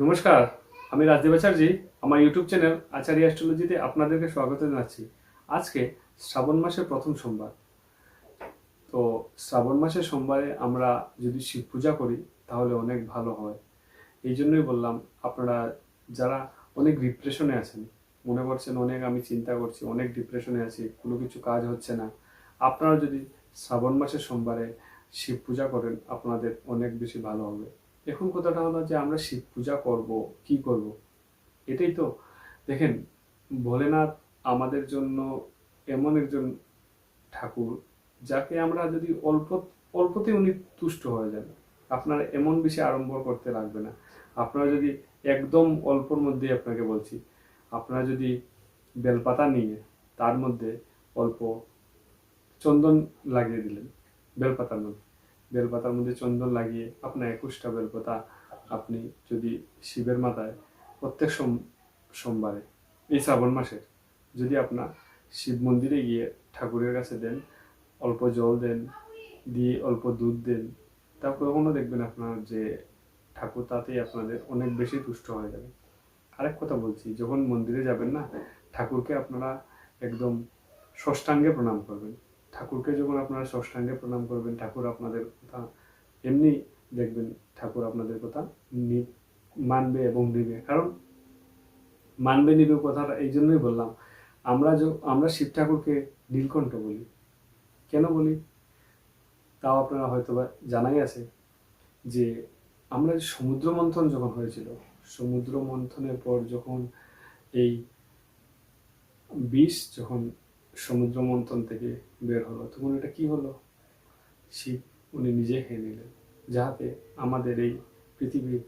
নমস্কার, আমি রাজদীপ আচার্য। আমার ইউটিউব চ্যানেল আচার্য অ্যাস্ট্রোলজিতে আপনাদেরকে স্বাগত জানাচ্ছি। আজকে শ্রাবণ মাসের প্রথম সোমবার। তো শ্রাবণ মাসের সোমবারে আমরা যদি শিব পূজা করি তাহলে অনেক ভালো হয়। এই জন্যই বললাম, আপনারা যারা অনেক ডিপ্রেশনে আছেন, মনে করছেন অনেক আমি চিন্তা করছি, অনেক ডিপ্রেশনে আছি, কোনো কিছু কাজ হচ্ছে না, আপনারা যদি শ্রাবণ মাসের সোমবারে শিব পূজা করেন আপনাদের অনেক বেশি ভালো হবে। এখন কথাটা হলো যে আমরা শিব পূজা করব, কি করব, এটাই তো। দেখেন, ভোলেনাথ আমাদের জন্য এমন একজন ঠাকুর যাকে আমরা যদি অল্পতে উনি তুষ্ট হয়ে যান। আপনার এমন বেশি আড়ম্বর করতে লাগবে না। আপনারা যদি একদম অল্পর মধ্যে, আপনাকে বলছি, আপনারা যদি বেলপাতা নিয়ে তার মধ্যে অল্প চন্দন লাগিয়ে দিলেন, বেলপাতার মধ্যে চন্দন লাগিয়ে আপনার 21টা বেলপাতা আপনি যদি শিবের মাথায় প্রত্যেক সোমবারে এই শ্রাবণ মাসের যদি আপনার শিব মন্দিরে গিয়ে ঠাকুরের কাছে দেন, অল্প জল দেন, দিয়ে অল্প দুধ দেন, তারপর কখনো দেখবেন আপনার যে ঠাকুর তাতেই আপনাদের অনেক বেশি তুষ্ট হয়ে যাবে। আরেক কথা বলছি, যখন মন্দিরে যাবেন না, ঠাকুরকে আপনারা একদম ষষ্ঠাঙ্গে প্রণাম করবেন। ঠাকুরকে যখন আপনারা ষষ্ঠাঙ্গে প্রণাম করবেন, ঠাকুর আপনাদের কথা এমনি দেখবেন, ঠাকুর আপনাদের কথা মানবে এবং নিবে। কারণ মানবে নিবে কথাটা এই জন্যই বললাম, আমরা শিব ঠাকুরকে নীলকণ্ঠ বলি। কেন বলি তাও আপনারা হয়তো বা জানাই আছে, যে আমরা সমুদ্র মন্থন যখন হয়েছিল, সমুদ্র মন্থনের পর যখন এই বিষ যখন সমুদ্র মন্থন থেকে বের হলো, তখন এটা কি হলো, শিব উনি নিজে খেয়ে নিলেন, যাতে আমাদের এই পৃথিবীর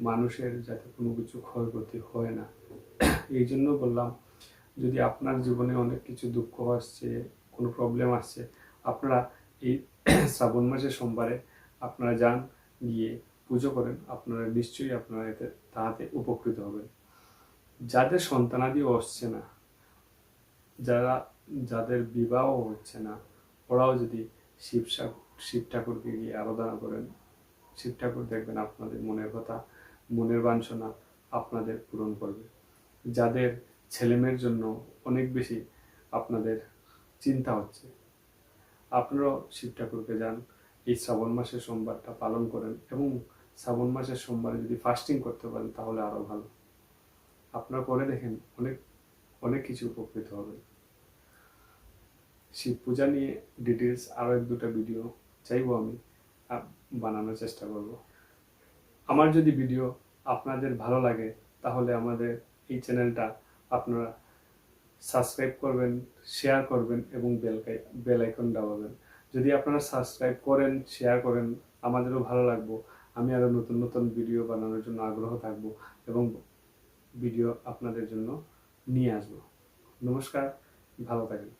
মানুষের যাতে কোনো কিছু ক্ষয়ক্ষতি হয় না। এই জন্য বললাম, যদি আপনার জীবনে অনেক কিছু দুঃখ আসছে, কোনো প্রবলেম আসছে, আপনারা এই শ্রাবণ মাসের সোমবারে আপনারা যান, গিয়ে পুজো করেন, আপনারা নিশ্চয়ই আপনারা এতে তাহাতে উপকৃত হবেন। যাদের সন্তানাদি আসছে না, যাদের বিবাহ হচ্ছে না, ওরাও যদি শিব ঠাকুরকে গিয়ে আরাধনা করেন, শিব ঠাকুর দেখবেন আপনাদের মনের কথা, মনের বাঞ্ছনা আপনাদের পূরণ করবে। যাদের ছেলেমেয়ের জন্য অনেক বেশি আপনাদের চিন্তা হচ্ছে, আপনারাও শিব ঠাকুরকে যান, এই শ্রাবণ মাসের সোমবারটা পালন করেন, এবং শ্রাবণ মাসের সোমবারে যদি ফাস্টিং করতে পারেন তাহলে আরো ভালো। আপনারা করে দেখেন, অনেক অনেক কিছু উপকৃত হবেন। শিব পূজা নিয়ে ডিটেলস আরও 1-2টা ভিডিও চাইবো আমি বানানোর চেষ্টা করব। আমার যদি ভিডিও আপনাদের ভালো লাগে তাহলে আমাদের এই চ্যানেলটা আপনারা সাবস্ক্রাইব করবেন, শেয়ার করবেন এবং বেল আইকন দাবাবেন। যদি আপনারা সাবস্ক্রাইব করেন, শেয়ার করেন, আমাদেরও ভালো লাগবে। আমি আরও নতুন নতুন ভিডিও বানানোর জন্য আগ্রহ থাকবো এবং ভিডিও আপনাদের জন্য নিয়ে আসবো। নমস্কার, ভালো থাকেন।